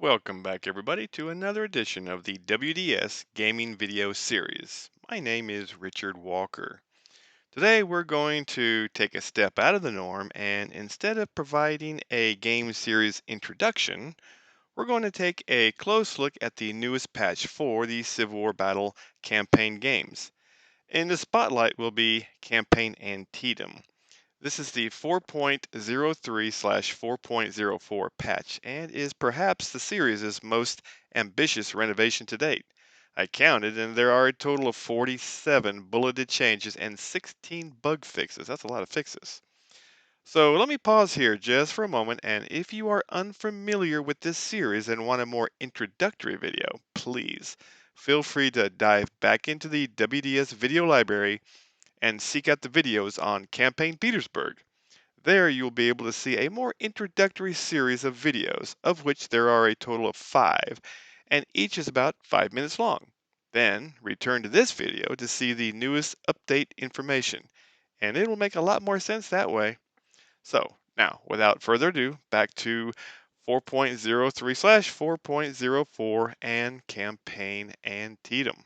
Welcome back, everybody, to another edition of the WDS Gaming Video Series. My name is Richard Walker. Today, we're going to take a step out of the norm, and instead of providing a game series introduction, we're going to take a close look at the newest patch for the Civil War Battle campaign games. In the spotlight will be Campaign Antietam. This is the 4.03/4.04 patch and is perhaps the series' most ambitious renovation to date. I counted and there are a total of 47 bulleted changes and 16 bug fixes. That's a lot of fixes. So let me pause here just for a moment, and if you are unfamiliar with this series and want a more introductory video, please feel free to dive back into the WDS video library and seek out the videos on Campaign Petersburg. There you'll be able to see a more introductory series of videos, of which there are a total of 5, and each is about 5 minutes long. Then return to this video to see the newest update information, and it will make a lot more sense that way. So now, without further ado, back to 4.03/4.04 and Campaign Antietam.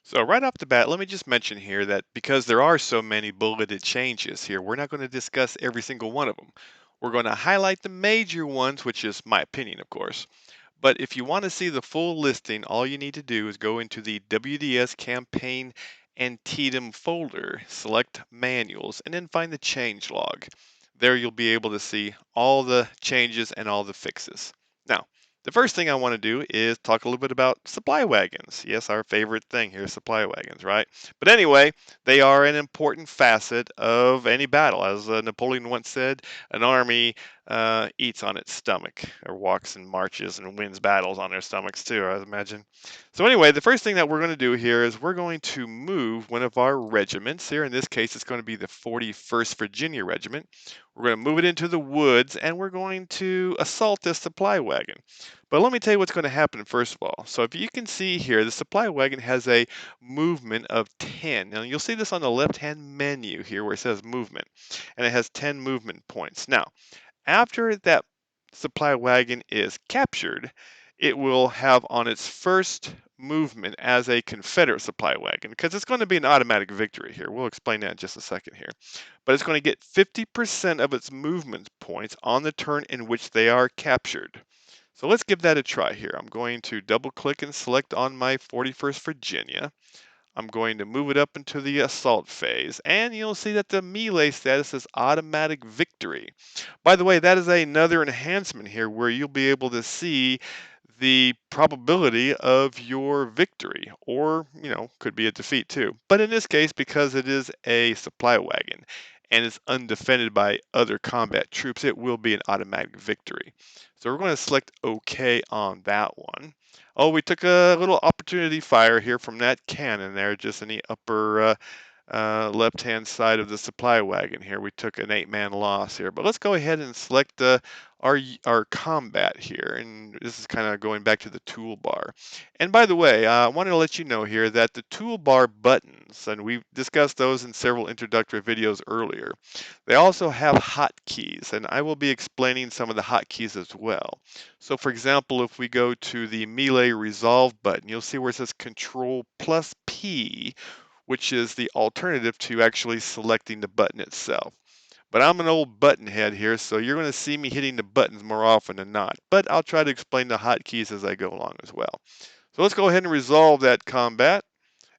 So right off the bat, let me just mention here that because there are so many bulleted changes here, we're not going to discuss every single one of them. We're going to highlight the major ones, which is my opinion, of course. But if you want to see the full listing, all you need to do is go into the WDS campaign Antietam folder, select manuals, and then find the change log. There you'll be able to see all the changes and all the fixes. Now, the first thing I want to do is talk a little bit about supply wagons. Yes, our favorite thing here, supply wagons, right? But anyway, they are an important facet of any battle. As Napoleon once said, an army eats on its stomach, or walks and marches and wins battles on their stomachs too, I imagine. So anyway, the first thing that we're going to do here is we're going to move one of our regiments here. In this case, it's going to be the 41st Virginia Regiment. We're going to move it into the woods, and we're going to assault this supply wagon. But let me tell you what's going to happen first of all. So if you can see here, the supply wagon has a movement of 10. Now you'll see this on the left-hand menu here where it says movement, and it has 10 movement points. Now, after that supply wagon is captured, it will have on its first movement as a Confederate supply wagon, because it's going to be an automatic victory here. We'll explain that in just a second here. But it's going to get 50% of its movement points on the turn in which they are captured. So let's give that a try here. I'm going to double click and select on my 41st Virginia. I'm going to move it up into the assault phase, and you'll see that the melee status is automatic victory. By the way, that is another enhancement here where you'll be able to see the probability of your victory, or, could be a defeat too. But in this case, because it is a supply wagon and it's undefended by other combat troops, it will be an automatic victory. So we're going to select OK on that one. Oh, we took a little opportunity fire here from that cannon there, just in the upper left-hand side of the supply wagon here. We took an 8-man loss here, but let's go ahead and select our combat here, and this is kind of going back to the toolbar. And by the way, I wanted to let you know here that the toolbar buttons, and we've discussed those in several introductory videos earlier, they also have hotkeys, and I will be explaining some of the hotkeys as well. So for example, if we go to the melee resolve button, you'll see where it says Control plus P, which is the alternative to actually selecting the button itself. But I'm an old button head here, so you're going to see me hitting the buttons more often than not. But I'll try to explain the hotkeys as I go along as well. So let's go ahead and resolve that combat.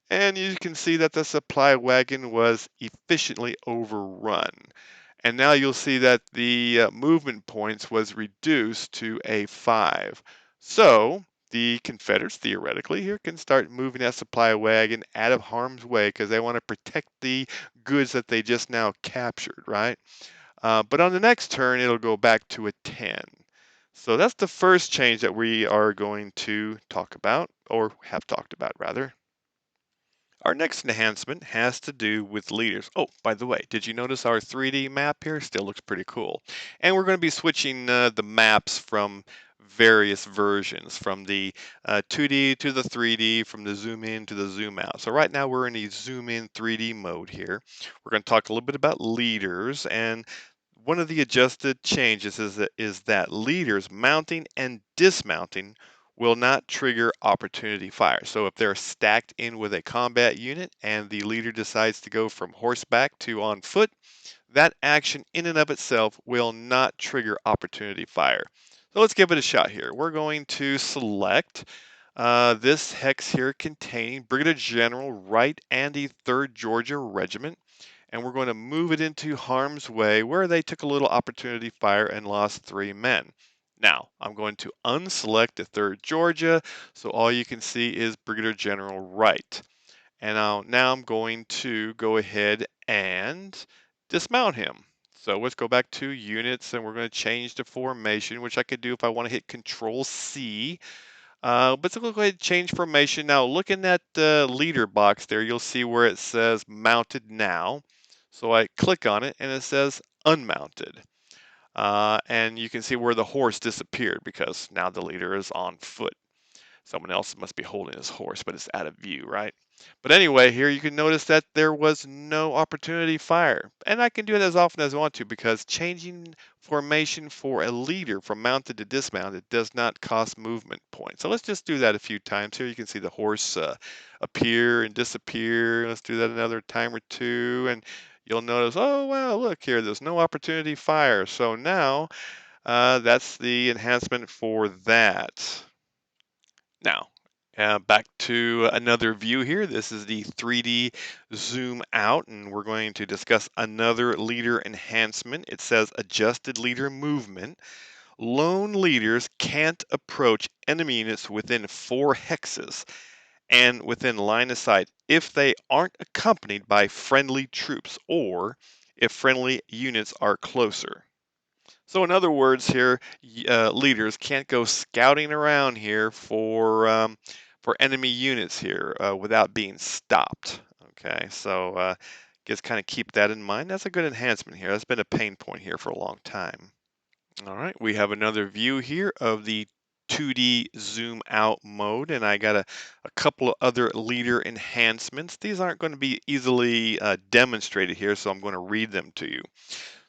And you can see that the supply wagon was efficiently overrun. And now you'll see that the movement points was reduced to a 5. So the Confederates theoretically here can start moving that supply wagon out of harm's way because they want to protect the goods that they just now captured, right? But on the next turn, it'll go back to a 10. So that's the first change that we are going to talk about, or have talked about rather. Our next enhancement has to do with leaders. Oh, by the way, did you notice our 3D map here? Still looks pretty cool. And we're going to be switching the maps from various versions, from the 2D to the 3D, from the zoom in to the zoom out. So right now we're in the zoom in 3D mode here. We're going to talk a little bit about leaders, and One of the adjusted changes is that leaders mounting and dismounting will not trigger opportunity fire. So if they're stacked in with a combat unit and the leader decides to go from horseback to on foot, that action in and of itself will not trigger opportunity fire. So let's give it a shot here. We're going to select this hex here containing Brigadier General Wright and the 3rd Georgia Regiment, and we're going to move it into harm's way where they took a little opportunity fire and lost 3 men. Now, I'm going to unselect the 3rd Georgia, so all you can see is Brigadier General Wright. And now I'm going to go ahead and dismount him. So let's go back to units and we're going to change the formation, which I could do if I want to hit Control C. But so we'll go ahead and change formation. Now, looking at the leader box there, you'll see where it says mounted now. So I click on it and it says unmounted. And you can see where the horse disappeared because now the leader is on foot. Someone else must be holding his horse, but it's out of view, right? But anyway, here you can notice that there was no opportunity fire. And I can do it as often as I want to because changing formation for a leader from mounted to dismounted does not cost movement points. So let's just do that a few times. Here you can see the horse appear and disappear. Let's do that another time or two. And you'll notice, oh, wow, look here, there's no opportunity fire. So now that's the enhancement for that. Now, back to another view here. This is the 3D zoom out, and we're going to discuss another leader enhancement. It says adjusted leader movement. Lone leaders can't approach enemy units within 4 hexes and within line of sight if they aren't accompanied by friendly troops or if friendly units are closer. So, in other words, here leaders can't go scouting around here for enemy units here without being stopped. Okay, so just kind of keep that in mind. That's a good enhancement here. That's been a pain point here for a long time. All right, we have another view here of the 2D zoom out mode, and I got a couple of other leader enhancements. These aren't going to be easily demonstrated here, so I'm going to read them to you.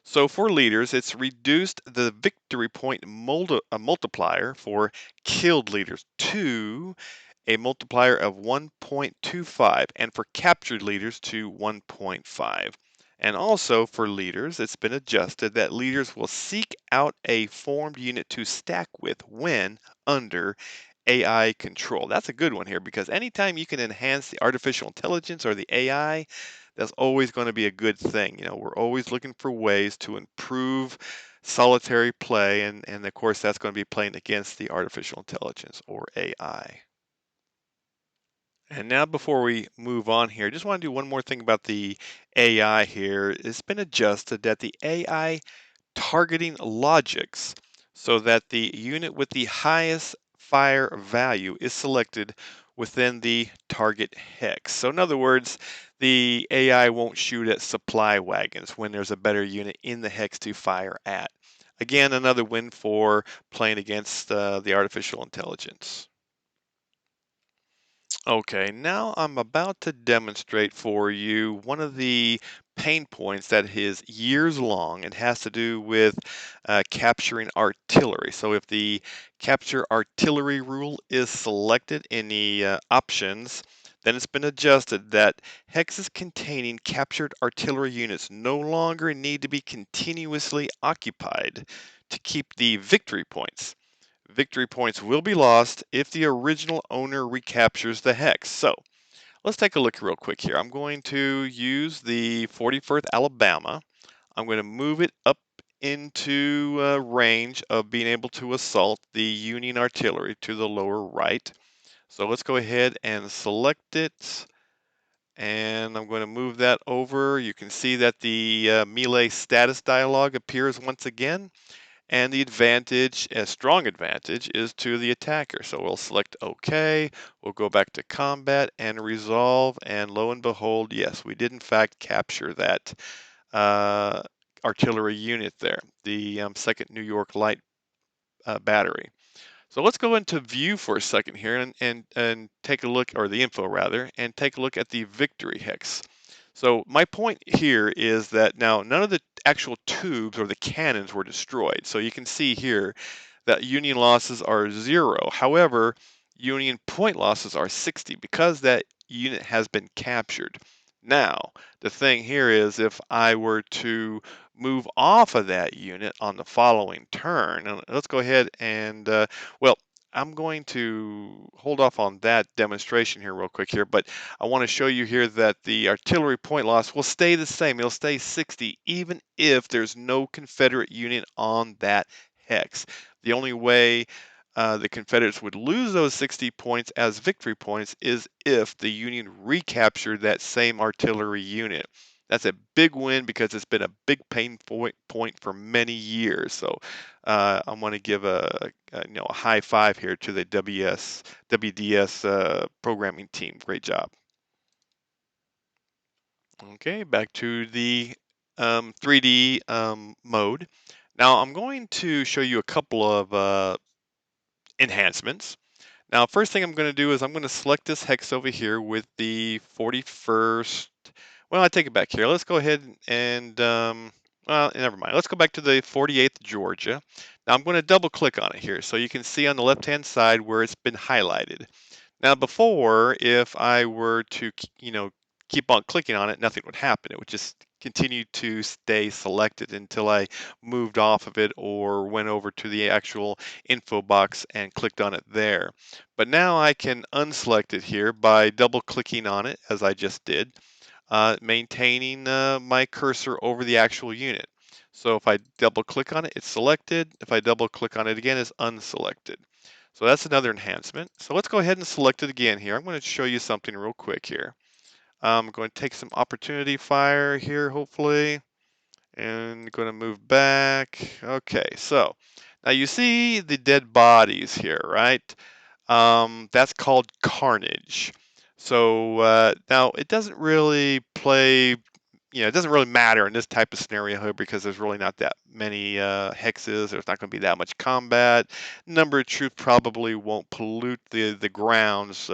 So for leaders, it's reduced the victory point multiplier for killed leaders to a multiplier of 1.25 and for captured leaders to 1.5. And also for leaders, it's been adjusted that leaders will seek out a formed unit to stack with when under AI control. That's a good one here because anytime you can enhance the artificial intelligence or the AI, that's always going to be a good thing. You know, we're always looking for ways to improve solitary play, and of course, that's going to be playing against the artificial intelligence or AI. And now, before we move on here, I just want to do one more thing about the AI here. It's been adjusted that the AI targeting logics so that the unit with the highest fire value is selected within the target hex. So in other words, the AI won't shoot at supply wagons when there's a better unit in the hex to fire at. Again, another win for playing against the artificial intelligence. Okay, now I'm about to demonstrate for you one of the pain points that is years long. It has to do with capturing artillery. So if the capture artillery rule is selected in the options, then it's been adjusted that hexes containing captured artillery units no longer need to be continuously occupied to keep the victory points. Victory points will be lost if the original owner recaptures the hex. So let's take a look real quick here. I'm going to use the 41st Alabama. I'm going to move it up into range of being able to assault the Union artillery to the lower right. So let's go ahead and select it. And I'm going to move that over. You can see that the melee status dialog appears once again. And the advantage, a strong advantage, is to the attacker. So we'll select OK, we'll go back to combat and resolve, and lo and behold, yes, we did in fact capture that uh, artillery unit there, the 2nd New York Light Battery. So let's go into view for a second here and take a look, or the info rather, and take a look at the victory hex. So my point here is that now none of the actual tubes or the cannons were destroyed. So you can see here that Union losses are 0. However, Union point losses are 60 because that unit has been captured. Now, the thing here is if I were to move off of that unit on the following turn, and let's go ahead and, well, I'm going to hold off on that demonstration here real quick here, but I want to show you here that the artillery point loss will stay the same. It'll stay 60 even if there's no Confederate unit on that hex. The only way the Confederates would lose those 60 points as victory points is if the Union recaptured that same artillery unit. That's a big win because it's been a big pain point for many years. So I want to give a high five here to the WDS programming team. Great job. Okay, back to the 3D mode. Now I'm going to show you a couple of enhancements. Now, first thing I'm going to do is I'm going to select this hex over here with the 41st. Well, I take it back here. Let's go ahead and, well, never mind. Let's go back to the 48th Georgia. Now I'm going to double click on it here so you can see on the left-hand side where it's been highlighted. Now before, if I were to, keep on clicking on it, nothing would happen. It would just continue to stay selected until I moved off of it or went over to the actual info box and clicked on it there. But now I can unselect it here by double clicking on it as I just did, maintaining my cursor over the actual unit. So if I double click on it, it's selected. If I double click on it again, it's unselected. So that's another enhancement. So let's go ahead and select it again here. I'm going to show you something real quick here. I'm going to take some opportunity fire here, hopefully, and going to move back. Okay, so now you see the dead bodies here, right? That's called carnage. So now it doesn't really play, it doesn't really matter in this type of scenario here because there's really not that many hexes. There's not going to be that much combat. Number of troops probably won't pollute the grounds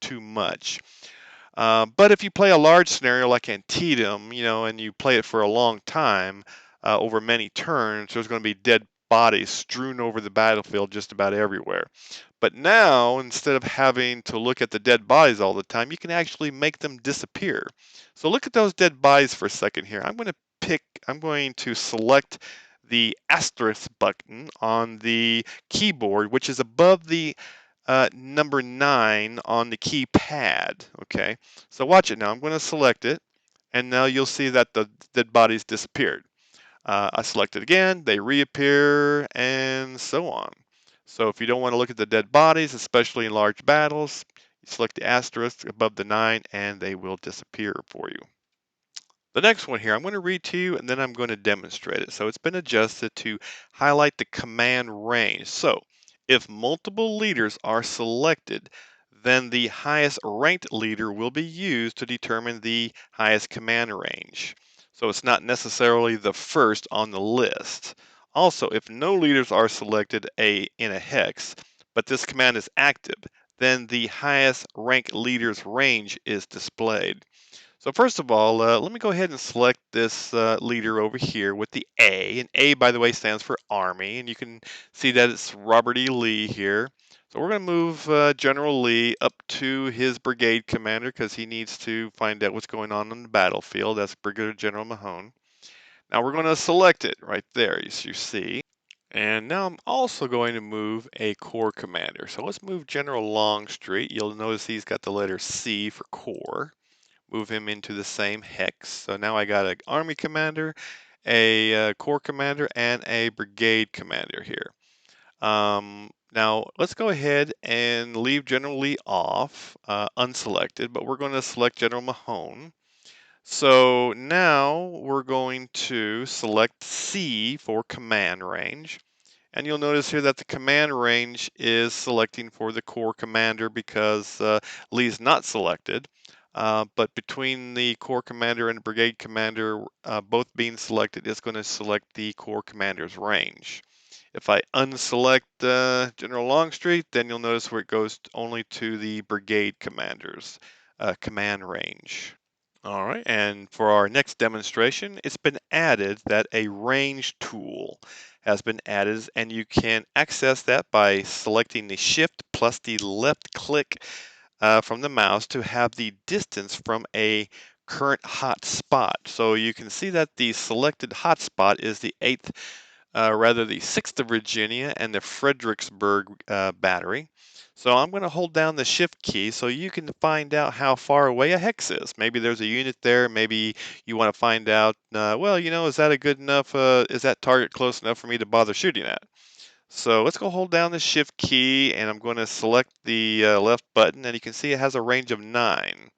too much. But if you play a large scenario like Antietam, and you play it for a long time, over many turns, there's going to be dead bodies strewn over the battlefield just about everywhere. But now, instead of having to look at the dead bodies all the time, you can actually make them disappear. So look at those dead bodies for a second here. I'm going to select the asterisk button on the keyboard, which is above the number 9 on the keypad. Okay, so watch it now. I'm going to select it, and now you'll see that the dead bodies disappeared. I select it again, they reappear, and so on. So if you don't want to look at the dead bodies, especially in large battles, you select the asterisk above the 9, and they will disappear for you. The next one here, I'm going to read to you and then I'm going to demonstrate it. So it's been adjusted to highlight the command range. So if multiple leaders are selected, then the highest ranked leader will be used to determine the highest command range. So it's not necessarily the first on the list. Also, if no leaders are selected in a hex, but this command is active, then the highest ranked leader's range is displayed. So first of all, let me go ahead and select this leader over here with the A. And A, by the way, stands for Army. And you can see that it's Robert E. Lee here. So we're going to move General Lee up to his brigade commander because he needs to find out what's going on the battlefield. That's Brigadier General Mahone. Now we're going to select it right there, as you see. And now I'm also going to move a corps commander. So let's move General Longstreet. You'll notice he's got the letter C for corps. Move him into the same hex. So now I got an army commander, a corps commander, and a brigade commander here. Now let's go ahead and leave General Lee off, unselected, but we're going to select General Mahone. So now we're going to select C for command range. And you'll notice here that the command range is selecting for the corps commander because Lee's not selected. But between the corps commander and the brigade commander both being selected, it's going to select the corps commander's range. If I unselect General Longstreet, then you'll notice where it goes only to the brigade commander's command range. All right, and for our next demonstration, it's been added that a range tool has been added, and you can access that by selecting the shift plus the left click from the mouse to have the distance from a current hot spot. So you can see that the selected hot spot is the 8th, rather the 6th of Virginia and the Fredericksburg battery. So I'm going to hold down the shift key so you can find out how far away a hex is. Maybe there's a unit there. Maybe you want to find out, well, is that a good enough, is that target close enough for me to bother shooting at? So let's go hold down the shift key and I'm going to select the left button and you can see it has a range of 9.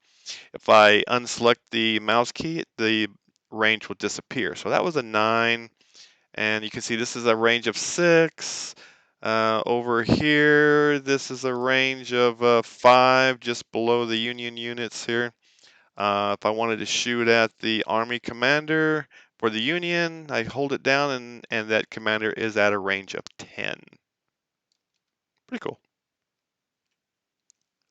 If I unselect the mouse key, the range will disappear. So that was a 9. And you can see this is a range of 6. Over here, this is a range of 5, just below the Union units here. If I wanted to shoot at the Army commander for the Union, I hold it down and that commander is at a range of 10. Pretty cool.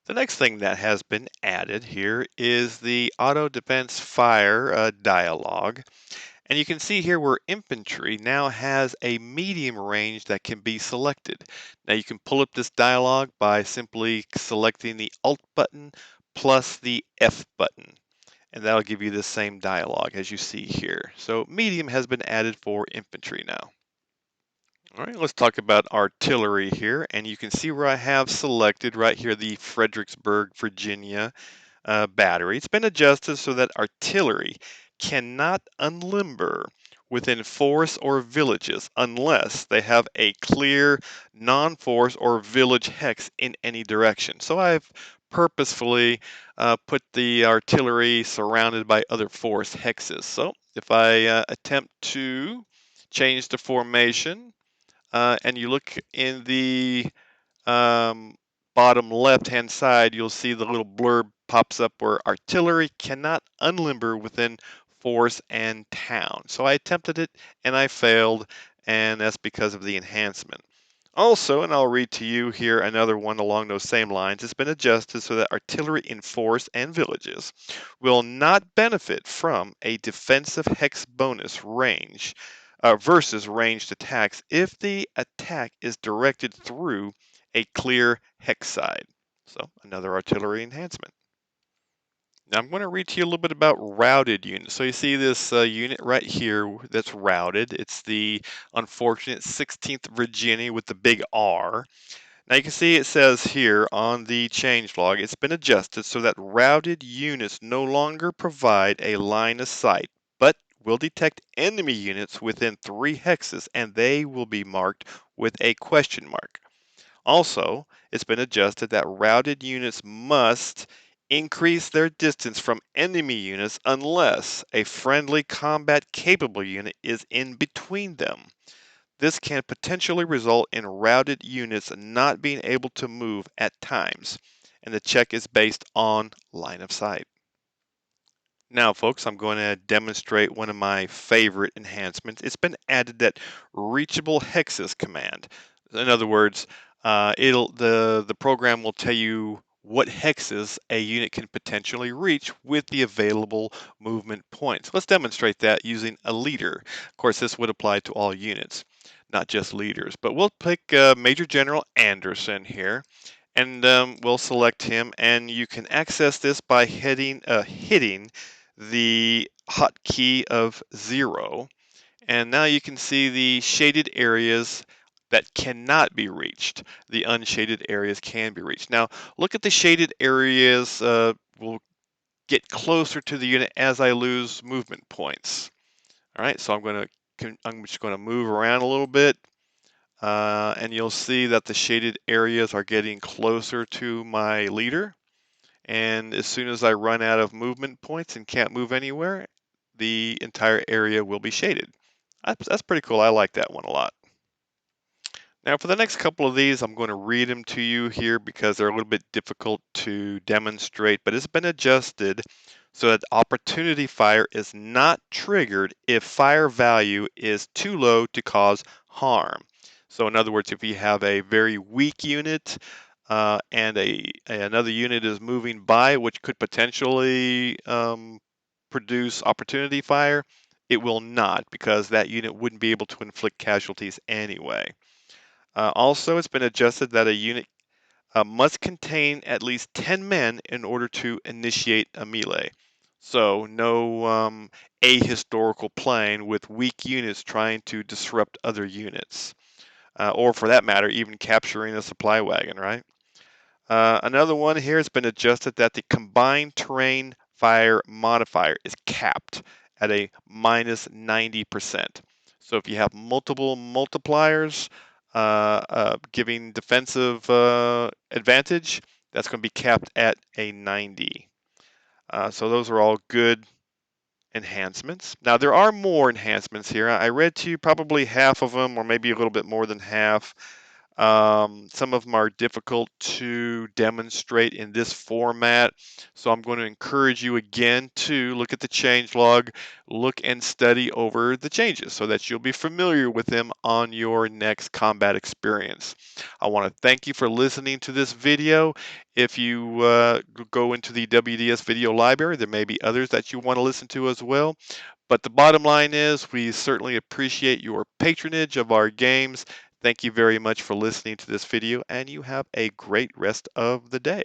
The next thing that has been added here is the auto defense fire dialog. And you can see here where infantry now has a medium range that can be selected. Now you can pull up this dialog by simply selecting the Alt button plus the F button. And that'll give you the same dialog as you see here. So medium has been added for infantry now. All right, let's talk about artillery here. And you can see where I have selected right here the Fredericksburg, Virginia battery. It's been adjusted so that artillery cannot unlimber within forests or villages unless they have a clear non-forest or village hex in any direction. So I've purposefully put the artillery surrounded by other forest hexes. So if I attempt to change the formation, and you look in the um, bottom left-hand side, you'll see the little blurb pops up where artillery cannot unlimber within forest and town. So I attempted it and I failed, and that's because of the enhancement. Also, and I'll read to you here another one along those same lines, it's been adjusted so that artillery in forests and villages will not benefit from a defensive hex bonus range versus ranged attacks if the attack is directed through a clear hex side. So another artillery enhancement. Now I'm going to read to you a little bit about routed units. So you see this unit right here that's routed. It's the unfortunate 16th Virginia with the big R. Now you can see it says here on the changelog, it's been adjusted so that routed units no longer provide a line of sight, but will detect enemy units within 3 hexes and they will be marked with a question mark. Also, it's been adjusted that routed units must increase their distance from enemy units unless a friendly combat capable unit is in between them. This can potentially result in routed units not being able to move at times, and the check is based on line of sight. Now, folks, I'm going to demonstrate one of my favorite enhancements. It's been added that reachable hexes command. In other words, the program will tell you what hexes a unit can potentially reach with the available movement points. Let's demonstrate that using a leader. Of course, this would apply to all units, not just leaders. But we'll pick Major General Anderson here and we'll select him, and you can access this by hitting the hotkey of 0, and now you can see the shaded areas that cannot be reached. The unshaded areas can be reached. Now look at the shaded areas will get closer to the unit as I lose movement points. All right, so I'm just going to move around a little bit, and you'll see that the shaded areas are getting closer to my leader. And as soon as I run out of movement points and can't move anywhere, the entire area will be shaded. That's pretty cool. I like that one a lot. Now for the next couple of these, I'm going to read them to you here because they're a little bit difficult to demonstrate, but it's been adjusted so that opportunity fire is not triggered if fire value is too low to cause harm. So in other words, if you have a very weak unit and another unit is moving by, which could potentially produce opportunity fire, it will not because that unit wouldn't be able to inflict casualties anyway. Also, it's been adjusted that a unit must contain at least 10 men in order to initiate a melee. So, no ahistorical playing with weak units trying to disrupt other units, or for that matter, even capturing a supply wagon, right? Another one here has been adjusted that the combined terrain fire modifier is capped at a minus 90%. So if you have multiple multipliers giving defensive advantage, that's going to be capped at a 90. So those are all good enhancements. Now there are more enhancements here. I read to you probably half of them, or maybe a little bit more than half. Some of them are difficult to demonstrate in this format, so I'm going to encourage you again to look at the change log, look and study over the changes so that you'll be familiar with them on your next combat experience. I want to thank you for listening to this video. If you go into the WDS video library, there may be others that you want to listen to as well. But the bottom line is we certainly appreciate your patronage of our games. Thank you very much for listening to this video, and you have a great rest of the day.